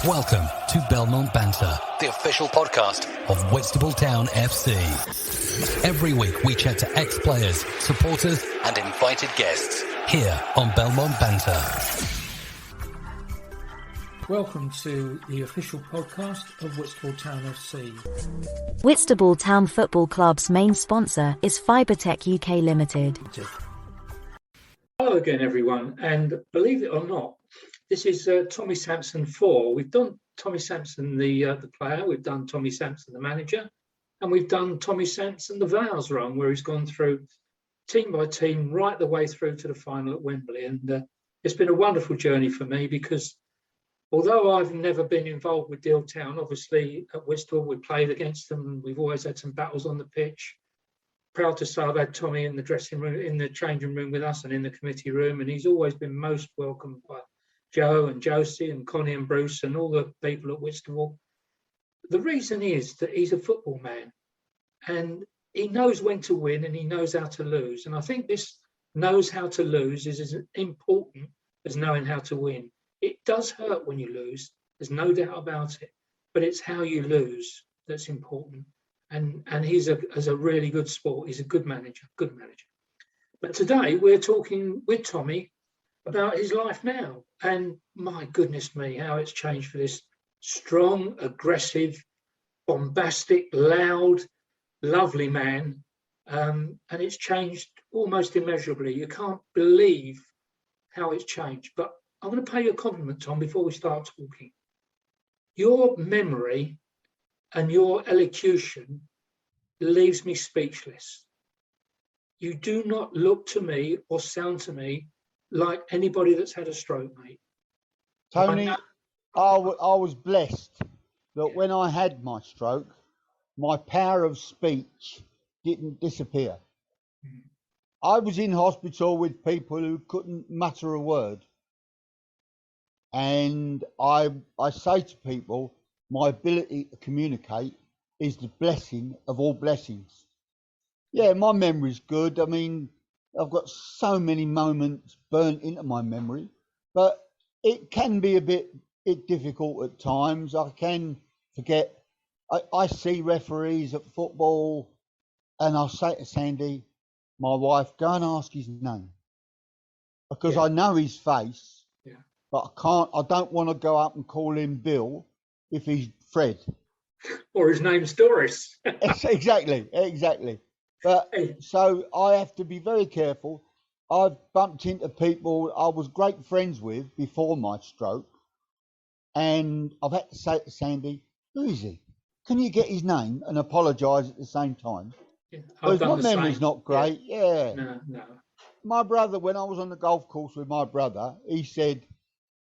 Welcome to Belmont Banter, the official podcast of Whitstable Town FC. Every week we chat to ex-players, supporters and invited guests here on Belmont Banter. Welcome to the official podcast of Whitstable Town FC. Whitstable Town Football Club's main sponsor is Fibertech UK Limited. Hello again, everyone, and believe it or not, this is Tommy Sampson 4. We've done Tommy Sampson the player, we've done Tommy Sampson the manager, and we've done Tommy Sampson the VASE run, where he's gone through team by team right the way through to the final at Wembley. And it's been a wonderful journey for me because although I've never been involved with Deal Town, obviously at Whitstable we played against them and we've always had some battles on the pitch. Proud to say I've had Tommy in the dressing room, in the changing room with us and in the committee room, and he's always been most welcomed by Joe and Josie and Connie and Bruce and all the people at Whitstable. The reason is that he's a football man and he knows when to win and he knows how to lose. And I think this knows how to lose is as important as knowing how to win. It does hurt when you lose, there's no doubt about it, but it's how you lose that's important. And he's a really good sport. He's a good manager. But today we're talking with Tommy about his life now. And my goodness me, how it's changed for this strong, aggressive, bombastic, loud, lovely man. And it's changed almost immeasurably. You can't believe how it's changed. But I'm going to pay you a compliment, Tom, before we start talking. Your memory and your elocution leaves me speechless. You do not look to me or sound to me like anybody that's had a stroke, mate. Tony, I was blessed that when I had my stroke, my power of speech didn't disappear. I was in hospital with people who couldn't mutter a word. And I say to people, my ability to communicate is the blessing of all blessings. Yeah, my memory's good. I mean, I've got so many moments burnt into my memory, but it can be a bit difficult at times. I can forget. I see referees at football and I'll say to Sandy, my wife, go and ask his name. Because I know his face, but I don't want to go up and call him Bill if he's Fred. Or his name's Doris. Exactly. But so I have to be very careful. I've bumped into people I was great friends with before my stroke, and I've had to say to Sandy, who is he? Can you get his name and apologise at the same time? Because my memory's not great. Yeah. No. My brother, when I was on the golf course with my brother, he said,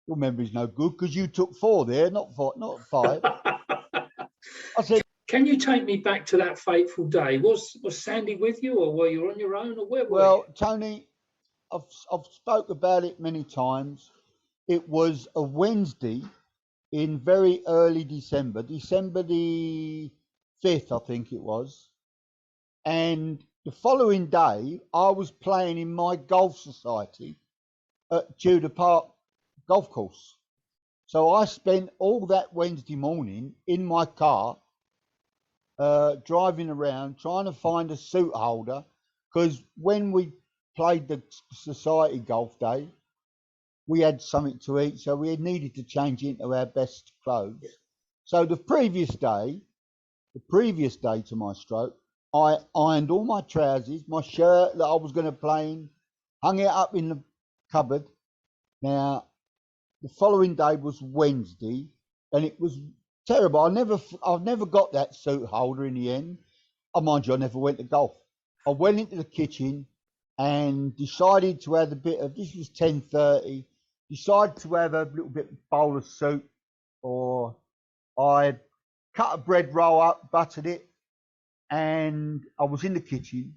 your memory's no good because you took 4 there, not 5. I said, can you take me back to that fateful day? Was Sandy with you, or were you on your own, or where were you? Well, Tony, I've spoke about it many times. It was a Wednesday in very early December the 5th, I think it was. And the following day, I was playing in my golf society at Tudor Park golf course. So I spent all that Wednesday morning in my car, driving around, trying to find a suit holder, because when we played the society golf day, we had something to eat, so we needed to change into our best clothes. So the previous day to my stroke, I ironed all my trousers, my shirt that I was going to play in, hung it up in the cupboard. Now, the following day was Wednesday, and it was terrible. I've never got that suit holder in the end. Oh, mind you, I never went to golf. I went into the kitchen and decided to have a bit of, this was 10:30, decided to have a little bit of bowl of soup, or I cut a bread roll up, buttered it, and I was in the kitchen.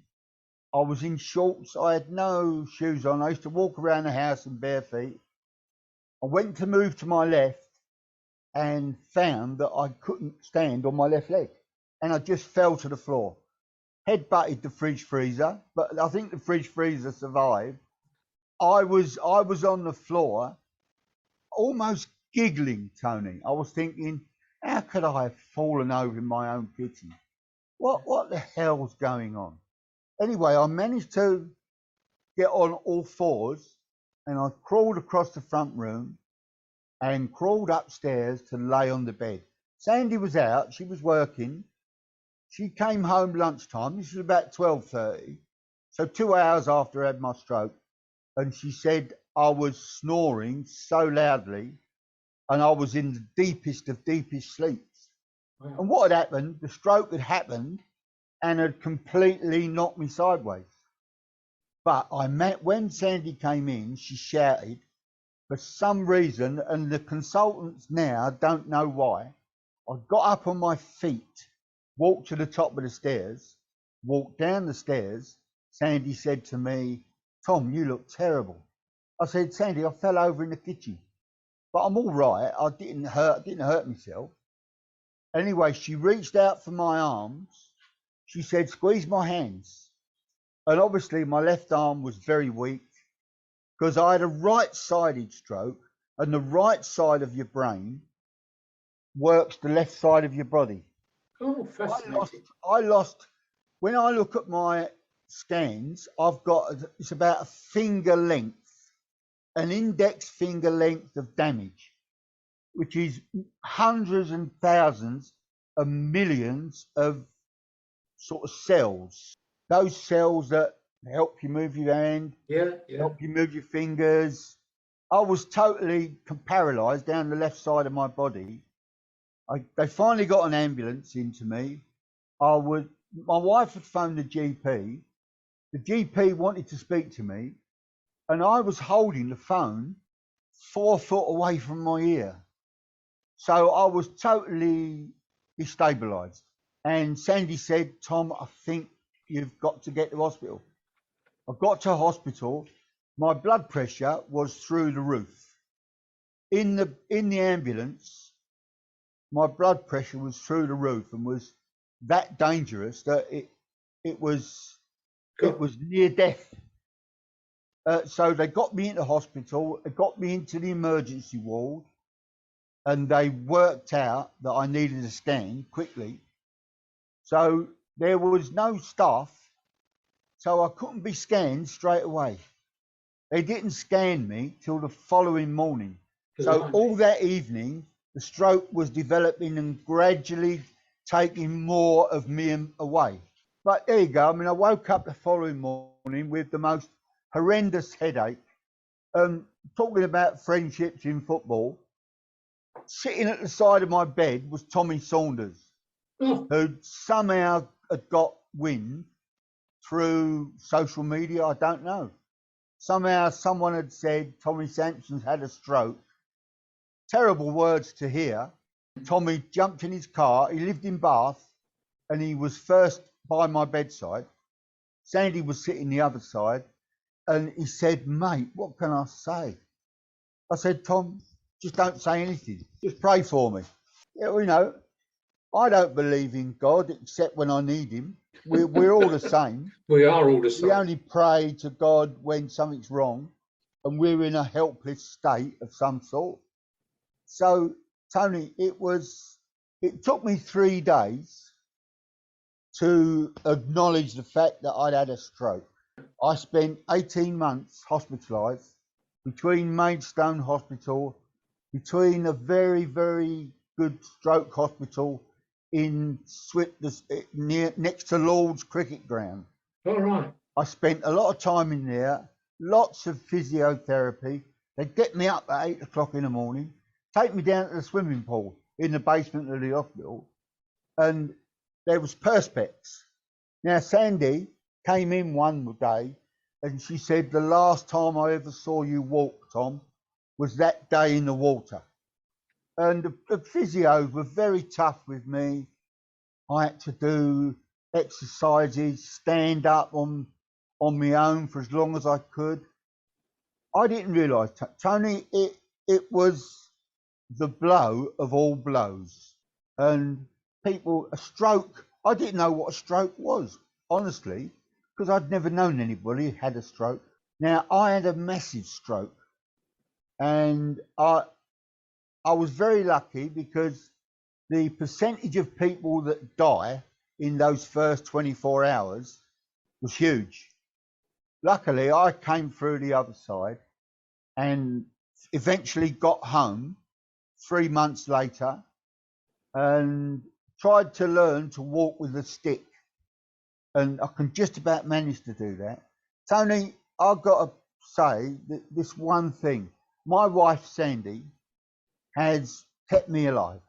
I was in shorts. I had no shoes on. I used to walk around the house in bare feet. I went to move to my left and found that I couldn't stand on my left leg, and I just fell to the floor. Head butted the fridge freezer, but I think the fridge freezer survived. I was on the floor, almost giggling, Tony. I was thinking, how could I have fallen over in my own kitchen? What the hell's going on? Anyway, I managed to get on all fours and I crawled across the front room and crawled upstairs to lay on the bed. Sandy was out, she was working. She came home lunchtime, this was about 12:30, so 2 hours after I had my stroke, and she said I was snoring so loudly and I was in the deepest of deepest sleeps. Wow. And what had happened, the stroke had happened and had completely knocked me sideways. But when Sandy came in, she shouted, for some reason, and the consultants now don't know why, I got up on my feet, walked to the top of the stairs, walked down the stairs. Sandy said to me, Tom, you look terrible. I said, Sandy, I fell over in the kitchen, but I'm all right. I didn't hurt myself. Anyway, she reached out for my arms. She said, squeeze my hands. And obviously my left arm was very weak because I had a right-sided stroke, and the right side of your brain works the left side of your body. Oh, fascinating. I lost, when I look at my scans, it's about a finger length, an index finger length of damage, which is hundreds and thousands of millions of sort of cells. Those cells that help you move your hand, help you move your fingers. I was totally paralysed down the left side of my body. They finally got an ambulance into me. My wife had phoned the GP. The GP wanted to speak to me, and I was holding the phone 4 foot away from my ear. So I was totally destabilised. And Sandy said, Tom, I think you've got to get to hospital. I got to hospital. My blood pressure was through the roof. In the ambulance, my blood pressure was through the roof and was that dangerous that it was near death. So they got me into hospital, they got me into the emergency ward, and they worked out that I needed a scan quickly. So there was no staff, so I couldn't be scanned straight away. They didn't scan me till the following morning. So all that evening, the stroke was developing and gradually taking more of me away. But there you go. I mean, I woke up the following morning with the most horrendous headache. Talking about friendships in football, sitting at the side of my bed was Tommy Saunders, who somehow had got wind through social media. I don't know. Somehow someone had said Tommy Sampson's had a stroke. Terrible words to hear. Tommy jumped in his car. He lived in Bath, and he was first by my bedside. Sandy was sitting the other side, and he said, mate, what can I say? I said, Tom, just don't say anything. Just pray for me. You know, I don't believe in God except when I need him. We're all the same. We are all the same. We only pray to God when something's wrong and we're in a helpless state of some sort. So, Tony, it took me 3 days to acknowledge the fact that I'd had a stroke. I spent 18 months hospitalised between Maidstone Hospital, between a very, very good stroke hospital in next to Lord's Cricket Ground. All right. I spent a lot of time in there, lots of physiotherapy. They'd get me up at 8 o'clock in the morning, take me down to the swimming pool in the basement of the hospital, and there was perspex. Now, Sandy came in one day and she said, the last time I ever saw you walk, Tom, was that day in the water. And the physios were very tough with me. I had to do exercises, stand up on my own for as long as I could. I didn't realise, Tony, it was the blow of all blows. And a stroke, I didn't know what a stroke was, honestly, because I'd never known anybody who had a stroke. Now, I had a massive stroke, and I was very lucky because the percentage of people that die in those first 24 hours was huge. Luckily, I came through the other side and eventually got home 3 months later and tried to learn to walk with a stick. And I can just about manage to do that. Tony, I've got to say that this one thing, my wife Sandy has kept me alive.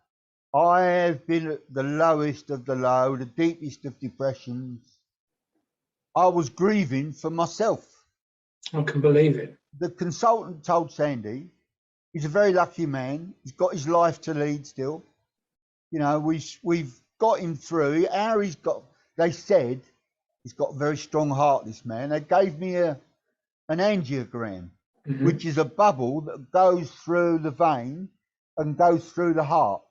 I have been at the lowest of the low, the deepest of depressions. I was grieving for myself. I can believe it. The consultant told Sandy he's a very lucky man. He's got his life to lead still. You know, we've got him through. How he's got, they said he's got a very strong heart, this man. They gave me an angiogram, which is a bubble that goes through the vein and goes through the heart.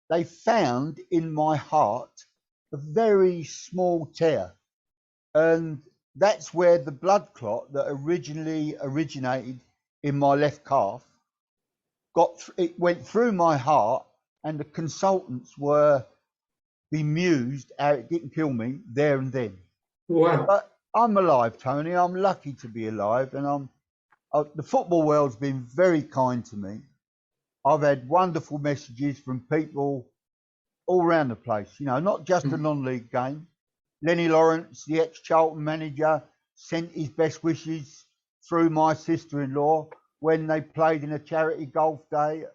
They found in my heart a very small tear. And that's where the blood clot that originally originated in my left calf it went through my heart, and the consultants were bemused how it didn't kill me there and then. Wow. But I'm alive, Tony. I'm lucky to be alive, and the football world's been very kind to me. I've had wonderful messages from people all around the place, you know, not just a non-league game. Lenny Lawrence, the ex-Charlton manager, sent his best wishes through my sister-in-law when they played in a charity golf day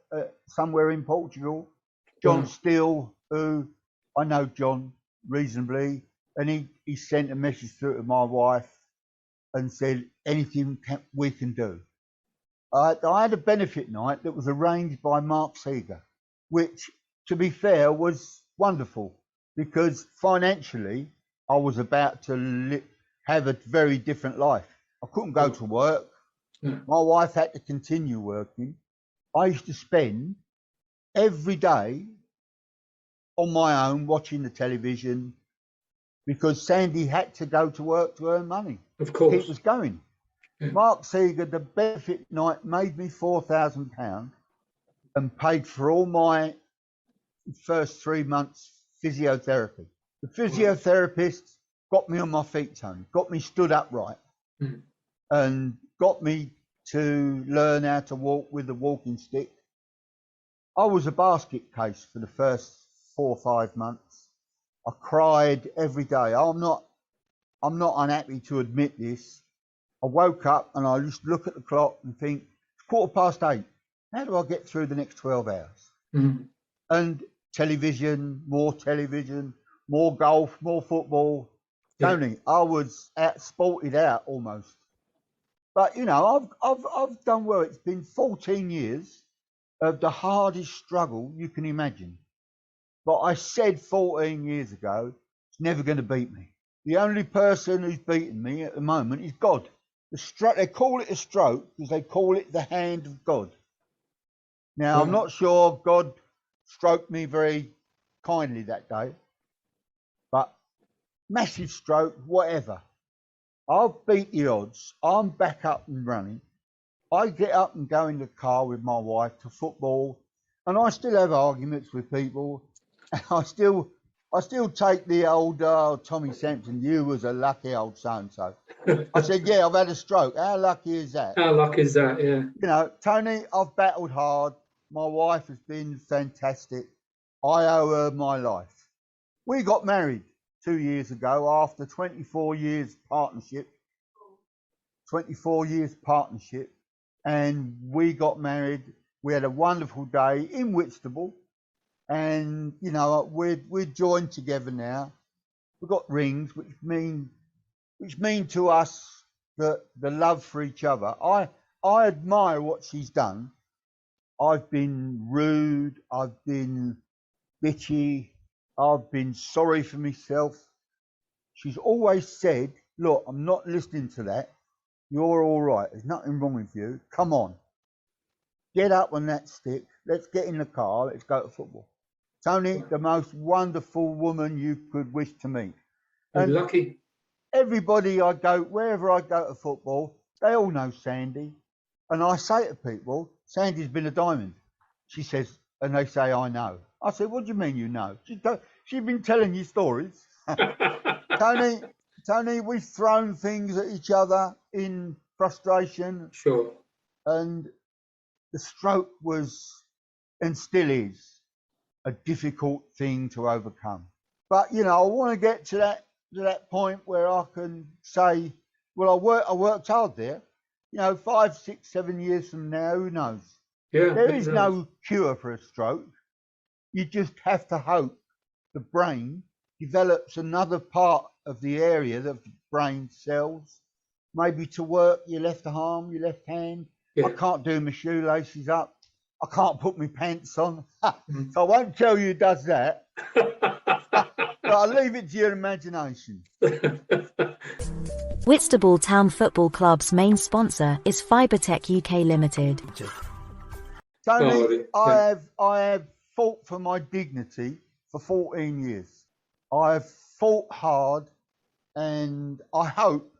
somewhere in Portugal. John Steele, who I know John reasonably, and he sent a message through to my wife and said, anything we can do. I had a benefit night that was arranged by Mark Seeger, which, to be fair, was wonderful because financially I was about to have a very different life. I couldn't go to work. My wife had to continue working. I used to spend every day on my own watching the television because Sandy had to go to work to earn money. Of course. Keep us going. Mark Seeger, the benefit night, made me £4,000 and paid for all my first 3 months physiotherapy. The physiotherapist got me on my feet, Tony, got me stood upright and got me to learn how to walk with a walking stick. I was a basket case for the first 4 or 5 months. I cried every day. I'm not unhappy to admit this. I woke up and I used to look at the clock and think, it's 8:15. How do I get through the next 12 hours? And television, more golf, more football. Tony, I was sported out almost. But, you know, I've done well. It's been 14 years of the hardest struggle you can imagine. But I said 14 years ago, it's never going to beat me. The only person who's beaten me at the moment is God. They call it a stroke because they call it the hand of God. Now, I'm not sure God stroked me very kindly that day, but massive stroke, whatever. I'll beat the odds. I'm back up and running. I get up and go in the car with my wife to football, and I still have arguments with people. And I still take the old Tommy Sampson. You was a lucky old so-and-so. I said, yeah, I've had a stroke. How lucky is that? How lucky is that, yeah. You know, Tony, I've battled hard. My wife has been fantastic. I owe her my life. We got married 2 years ago after 24 years partnership. 24 years partnership. And we got married. We had a wonderful day in Whitstable. And, you know, we're joined together now. We've got rings, which mean to us the love for each other. I admire what she's done. I've been rude. I've been bitchy. I've been sorry for myself. She's always said, look, I'm not listening to that. You're all right. There's nothing wrong with you. Come on. Get up on that stick. Let's get in the car. Let's go to football. Tony, the most wonderful woman you could wish to meet. And lucky. Everybody wherever I go to football, they all know Sandy. And I say to people, Sandy's been a diamond. She says, and they say, I know. I said, what do you mean you know? She's been telling you stories. Tony, we've thrown things at each other in frustration. Sure. And the stroke was, and still is, a difficult thing to overcome. But, you know, I want to get to that point where I can say, well, I worked hard there. You know, 5, 6, 7 years from now, who knows? Yeah. There is no cure for a stroke. You just have to hope the brain develops another part of the area that the brain cells, maybe to work your left arm, your left hand. Yeah. I can't do my shoelaces up. I can't put my pants on. So I won't tell you who does that. But I'll leave it to your imagination. Whitstable Town Football Club's main sponsor is Fibertech UK Limited. Tony, I have fought for my dignity for 14 years. I have fought hard, and I hope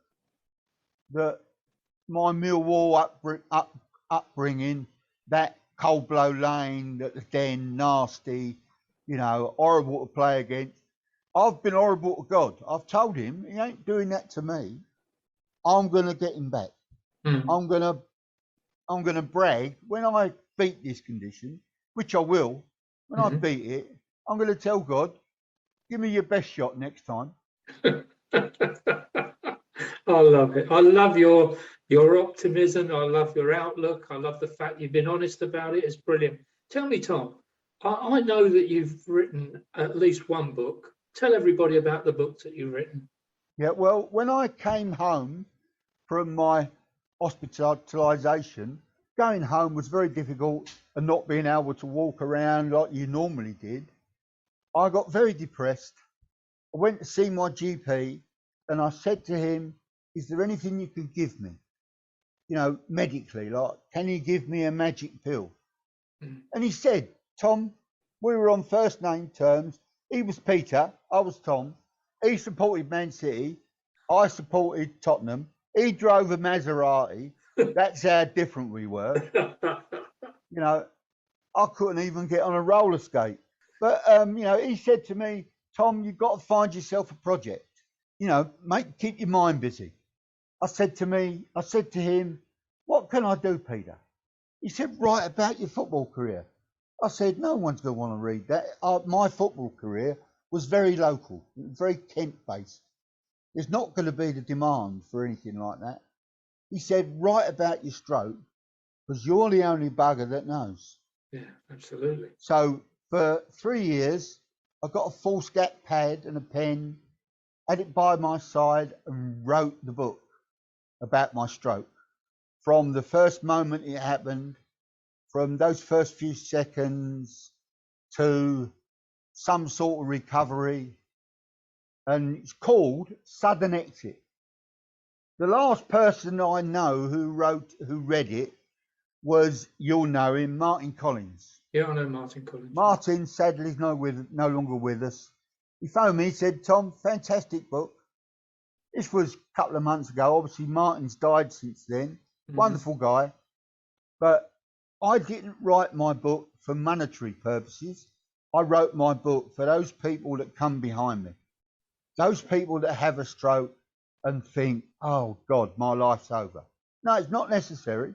that my Millwall upbringing, that Cold Blow Lane, that the Den, nasty, you know, horrible to play against. I've been horrible to God. I've told him he ain't doing that to me. I'm gonna get him back. I'm gonna brag when I beat this condition, which I will. When I beat it, I'm gonna tell God, give me your best shot next time. I love it. I love your optimism. I love your outlook. I love the fact you've been honest about it. It's brilliant. Tell me, Tom, I know that you've written at least one book. Tell everybody about the books that you've written. Yeah, well, when I came home from my hospitalisation, going home was very difficult, and not being able to walk around like you normally did. I got very depressed. I went to see my GP, and I said to him, is there anything you could give me? You know, medically, like, can you give me a magic pill? And he said, Tom, we were on first name terms. He was Peter, I was Tom. He supported Man City. I supported Tottenham. He drove a Maserati. That's how different we were. You know, I couldn't even get on a roller skate. But, you know, he said to me, Tom, you've got to find yourself a project. You know, keep your mind busy. I said to him, what can I do, Peter? He said, write about your football career. I said, no one's going to want to read that. My football career was very local, very Kent-based. There's not going to be the demand for anything like that. He said, write about your stroke, because you're the only bugger that knows. Yeah, absolutely. So for 3 years, I got a foolscap pad and a pen, had it by my side, and wrote the book about my stroke. From the first moment it happened, from those first few seconds to some sort of recovery, and it's called Sudden Exit. The last person I know who read it was, you'll know him, Martin Collins. Yeah, I know Martin Collins. Martin sadly is no longer with us. He phoned me, he said, Tom, fantastic book. This was a couple of months ago. Obviously, Martin's died since then. Wonderful guy. But I didn't write my book for monetary purposes. I wrote my book for those people that come behind me. Those people that have a stroke and think, oh, God, my life's over. No, it's not necessary.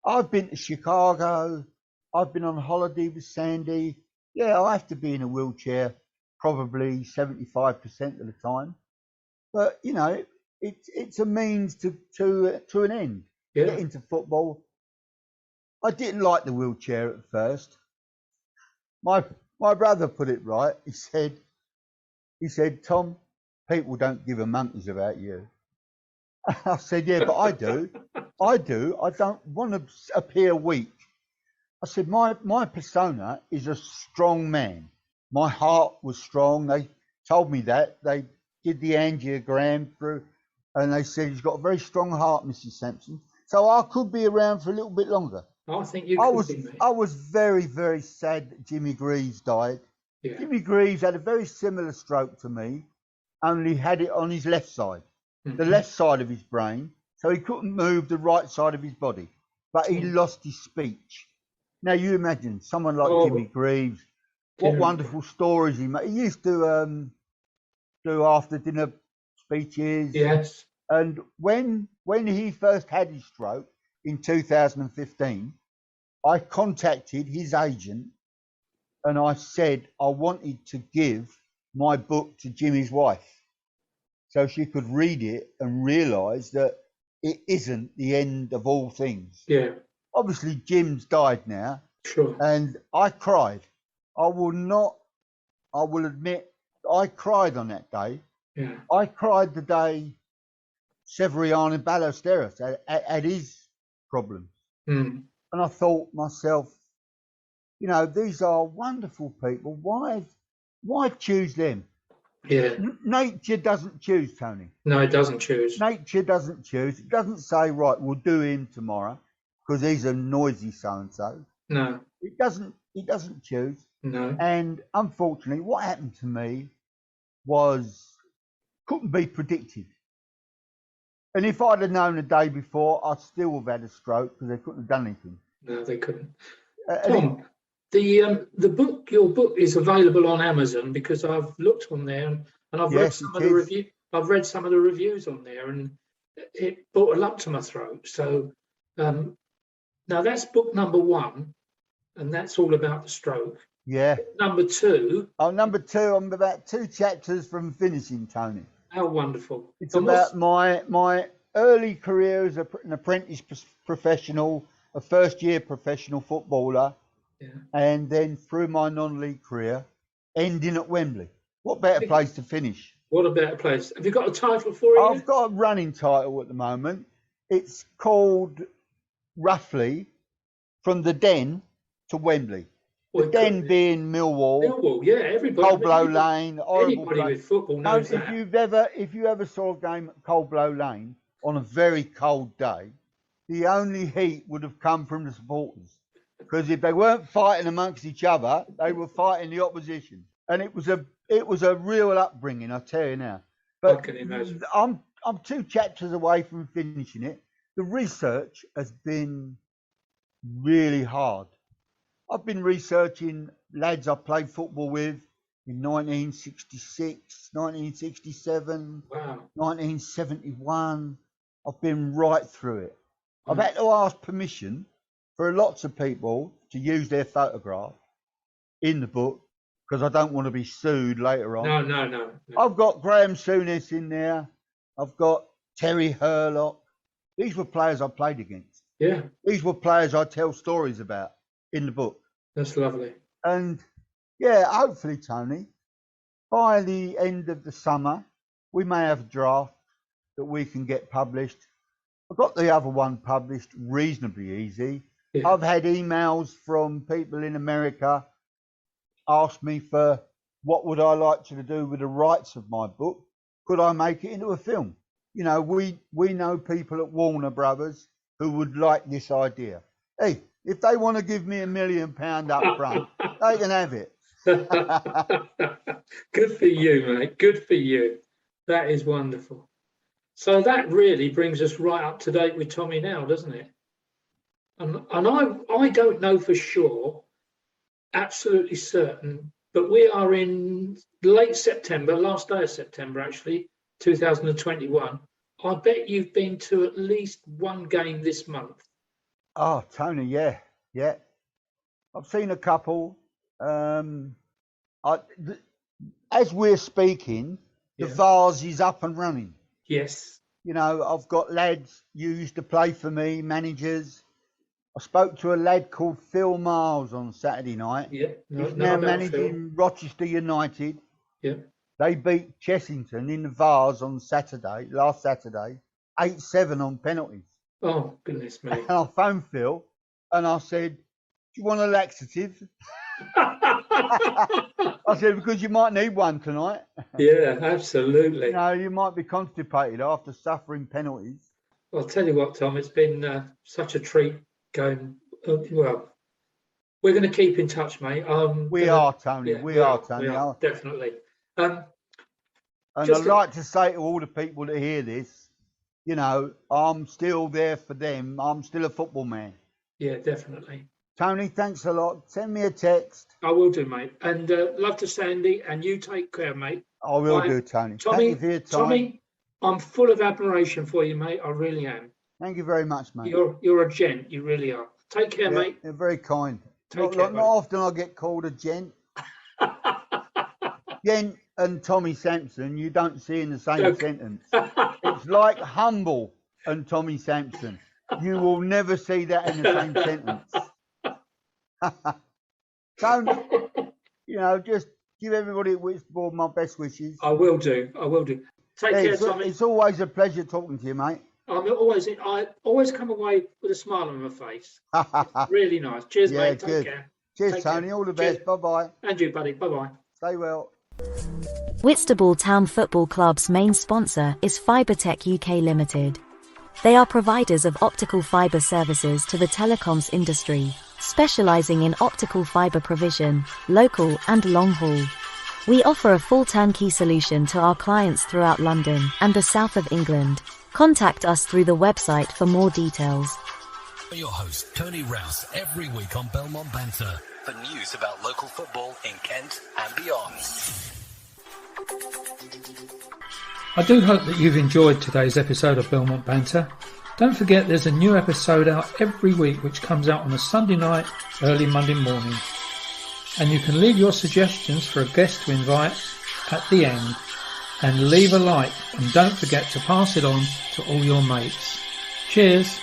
I've been to Chicago. I've been on holiday with Sandy. Yeah, I have to be in a wheelchair probably 75% of the time. But, you know, it's a means to an end. Yeah. Get into football. I didn't like the wheelchair at first. My brother put it right. He said, Tom, people don't give a monkeys about you. I said, yeah, but I do. I don't want to appear weak. I said, my persona is a strong man. My heart was strong. They told me that. They did the angiogram through, and they said, he's got a very strong heart, Mrs. Sampson. So I could be around for a little bit longer. I think you could be, mate. I was very, very sad that Jimmy Greaves died. Yeah. Jimmy Greaves had a very similar stroke to me, only had it on his left side, the left side of his brain, so he couldn't move the right side of his body, but he lost his speech. Now you imagine someone like Oh, Jimmy Greaves, what Jimmy. wonderful stories he made. He used to do after dinner speeches. Yes. And when he first had his stroke in 2015, I contacted his agent and I said I wanted to give my book to Jimmy's wife so she could read it and realise that it isn't the end of all things. Yeah. Obviously, Jim's died now, Sure. and I cried. I will admit, I cried on that day. Yeah. I cried the day Severiano Ballesteros had his problems. Mm. And I thought myself, you know, these are wonderful people. Why choose them? Yeah. Nature doesn't choose, Tony. No, it doesn't choose. Nature doesn't choose. It doesn't say, right, we'll do him tomorrow because he's a noisy so-and-so. No. It doesn't choose. No. And unfortunately, what happened to me couldn't be predicted. And if I'd have known the day before, I'd still have had a stroke because they couldn't have done anything. No, they couldn't. Tom, the book, your book, is available on Amazon because I've looked on there and I've read some of the review. I've read some of the reviews on there, and it brought a lump to my throat. So now that's book number 1, and that's all about the stroke. Yeah. Number 2. Oh, number 2. I'm about 2 chapters from finishing, Tony. How wonderful! It's about my early career as an apprentice professional, a first-year professional footballer, and then through my non-league career, ending at Wembley. What better place to finish? What a better place. Have you got a title for it? I've got a running title at the moment. It's called, roughly, From the Den to Wembley. The Den being Millwall. Millwall, yeah, everybody. Coldblow Lane. Anybody with football knows that. If you ever saw a game at Coldblow Lane on a very cold day, the only heat would have come from the supporters. Because if they weren't fighting amongst each other, they were fighting the opposition. And it was a real upbringing, I tell you now. But I can imagine. I'm 2 chapters away from finishing it. The research has been really hard. I've been researching lads I played football with in 1966, 1967, 1971. I've been right through it. I've had to ask permission for lots of people to use their photograph in the book because I don't want to be sued later on. No. I've got Graham Souness in there. I've got Terry Hurlock. These were players I played against. Yeah. These were players I tell stories about in the book. That's lovely. And yeah, hopefully, Tony, by the end of the summer, we may have a draft that we can get published. I got the other one published reasonably easy. Yeah. I've had emails from people in America ask me for what would I like to do with the rights of my book. Could I make it into a film? You know, we know people at Warner Brothers who would like this idea. Hey, if they want to give me £1 million up front, they can have it. Good for you, mate. Good for you. That is wonderful. So that really brings us right up to date with Tommy now, doesn't it? And I don't know for sure, absolutely certain, but we are in late September, last day of September actually, 2021. I bet you've been to at least one game this month. Oh, Tony, yeah. I've seen a couple. As we're speaking, the VASE is up and running. Yes. You know, I've got lads who used to play for me, managers. I spoke to a lad called Phil Miles on Saturday night. Yeah. He's now managing Rochester United. Yeah. They beat Chessington in the VARs on last Saturday, 8-7 on penalties. Oh, goodness me. And I phoned Phil and I said, do you want a laxative? I said, because you might need one tonight. Yeah, absolutely. You know, you might be constipated after suffering penalties. Well, I'll tell you what, Tom, it's been such a treat going. Well, we're going to keep in touch, mate. We are, Tony. Yeah, we are, Tony. Definitely. And I'd like to say to all the people that hear this, you know, I'm still there for them. I'm still a football man. Yeah, definitely. Tony, thanks a lot. Send me a text. I will do, mate. And love to Sandy, and you take care, mate. I will do, Tony. Tommy, Thank you for your time. Tommy, I'm full of admiration for you, mate. I really am. Thank you very much, mate. You're a gent. You really are. Take care, mate. You're very kind. Not often I get called a gent. Gent and Tommy Sampson, you don't see in the same sentence. It's like humble and Tommy Sampson. You will never see that in the same sentence. So, just give everybody at Whitstable my best wishes. I will do. Take care, Tommy. It's always a pleasure talking to you, mate. I always come away with a smile on my face. Really nice. Cheers, mate. Take care. Cheers, Tony. All the best. Bye-bye. And you, buddy. Bye-bye. Stay well. Whitstable Town Football Club's main sponsor is FiberTech UK Limited. They are providers of optical fiber services to the telecoms industry, specializing in optical fiber provision, local and long haul. We offer a full turnkey solution to our clients throughout London and the south of England. Contact us through the website for more details. Your host, Tony Rouse, every week on Belmont Banter for news about local football in Kent and beyond. I do hope that you've enjoyed today's episode of Belmont Banter. Don't forget there's a new episode out every week which comes out on a Sunday night, early Monday morning. And you can leave your suggestions for a guest to invite at the end. And leave a like, and don't forget to pass it on to all your mates. Cheers!